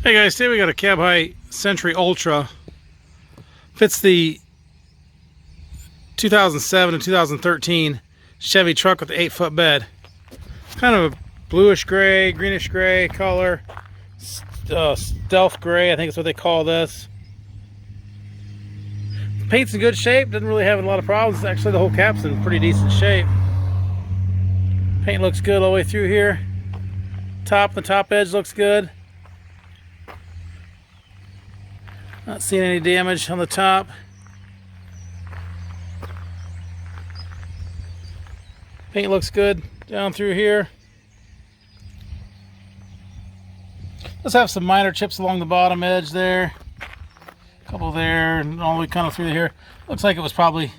Hey guys, today we got a Cab High Century Ultra. Fits the 2007 and 2013 Chevy truck with the 8-foot bed. Kind of a bluish gray, greenish gray color. Stealth gray, I think is what they call this. The paint's in good shape, doesn't really have a lot of problems. Actually, the whole cap's in pretty decent shape. Paint looks good all the way through here. The top edge looks good. Not seeing any damage on the top. Paint looks good down through here. Let's have some minor chips along the bottom edge there. A couple there, and all the way kind of through here. Looks like it was probably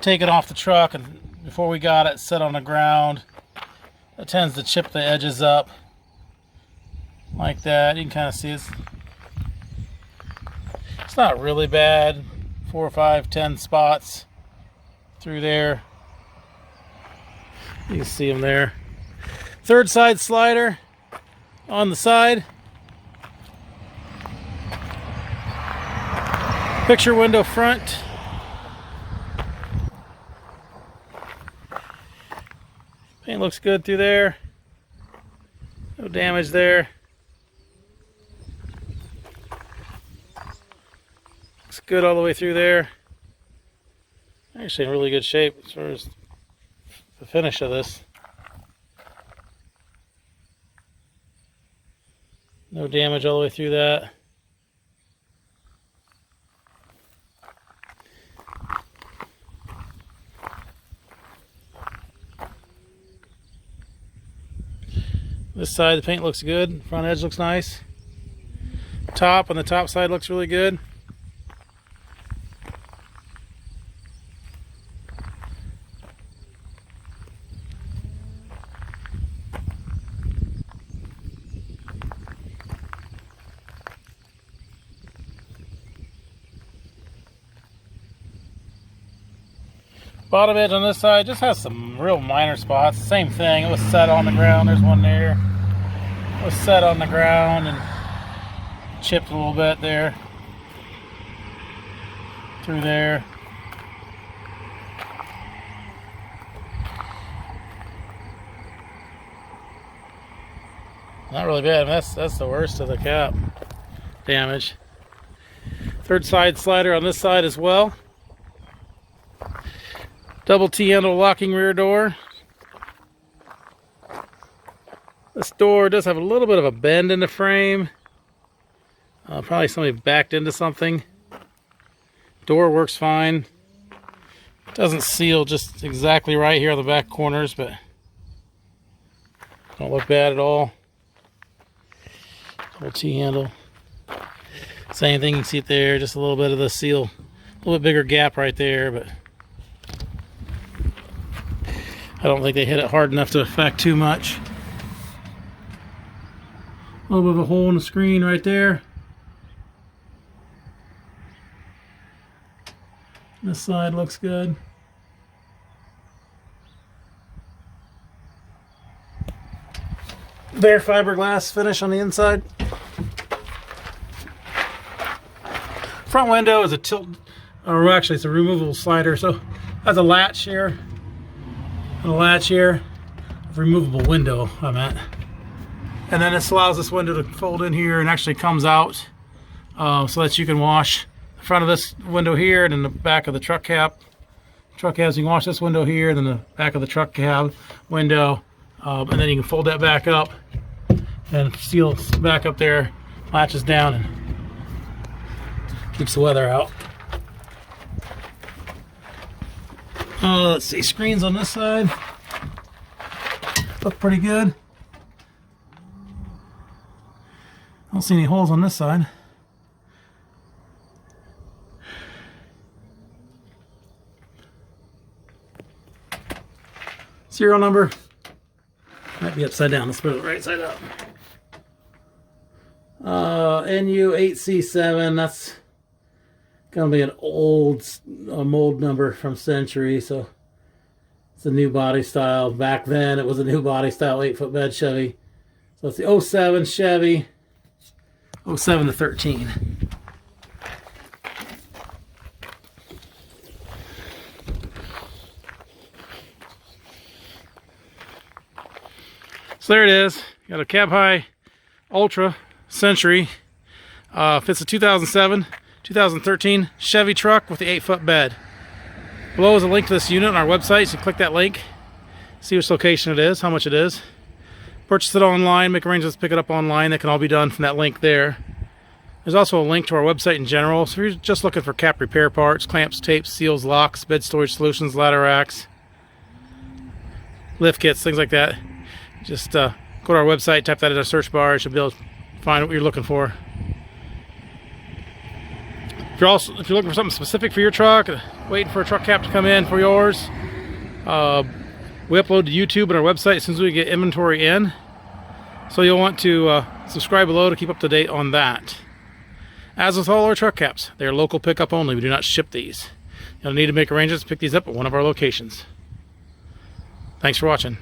taken off the truck and before we got it, set on the ground. It tends to chip the edges up like that. You can kind of see it's not really bad. 4, 5, 10 spots through there. You can see them there. Third side slider on the side. Picture window front. Paint looks good through there. No damage there. Looks good all the way through there. Actually in really good shape as far as the finish of this. No damage all the way through that. This side, the paint looks good. Front edge looks nice. Top on the top side looks really good. Bottom edge on this side just has some real minor spots. Same thing, it was set on the ground. There's one there. It was set on the ground and chipped a little bit there. Through there. Not really bad. That's the worst of the cap damage. Third side slider on this side as well. Double T-handle locking rear door. This door does have a little bit of a bend in the frame. Probably somebody backed into something. Door works fine. Doesn't seal just exactly right here on the back corners, but don't look bad at all. Double T-handle. Same thing, you can see it there, just a little bit of the seal. A little bit bigger gap right there, but I don't think they hit it hard enough to affect too much. A little bit of a hole in the screen right there. This side looks good. Bare fiberglass finish on the inside. Front window is a tilt, or actually it's a removable slider, so has a latch here. And a latch here, a removable window, I meant. And then this allows this window to fold in here and actually comes out so that you can wash the front of this window here and then the back of the truck cab. Truck cabs, you can wash this window here, then the back of the truck cab window, and then you can fold that back up and seal back up there, latches down, and keeps the weather out. Let's see, screens on this side look pretty good. Don't see any holes on this side. Serial number might be upside down. Let's put it right side up. NU8C7. That's gonna be an old mold number from Century, so It's a new body style. Back then, it was a new body style 8-foot bed Chevy. So it's the 07 Chevy, 07 to 13. So there it is. You got a cab high Ultra Century. Fits a 2007, 2013 Chevy truck with the 8-foot bed. Below is a link to this unit on our website. So you click that link, see which location it is, how much it is. Purchase it online, make arrangements to pick it up online. That can all be done from that link there. There's also a link to our website in general. So if you're just looking for cap repair parts, clamps, tapes, seals, locks, bed storage solutions, ladder racks, lift kits, things like that, just go to our website, type that in a search bar. You should be able to find what you're looking for. If you're looking for something specific for your truck, waiting for a truck cap to come in for yours, we upload to YouTube and our website as soon as we get inventory in. So you'll want to subscribe below to keep up to date on that. As with all our truck caps, they are local pickup only. We do not ship these. You'll need to make arrangements to pick these up at one of our locations. Thanks for watching.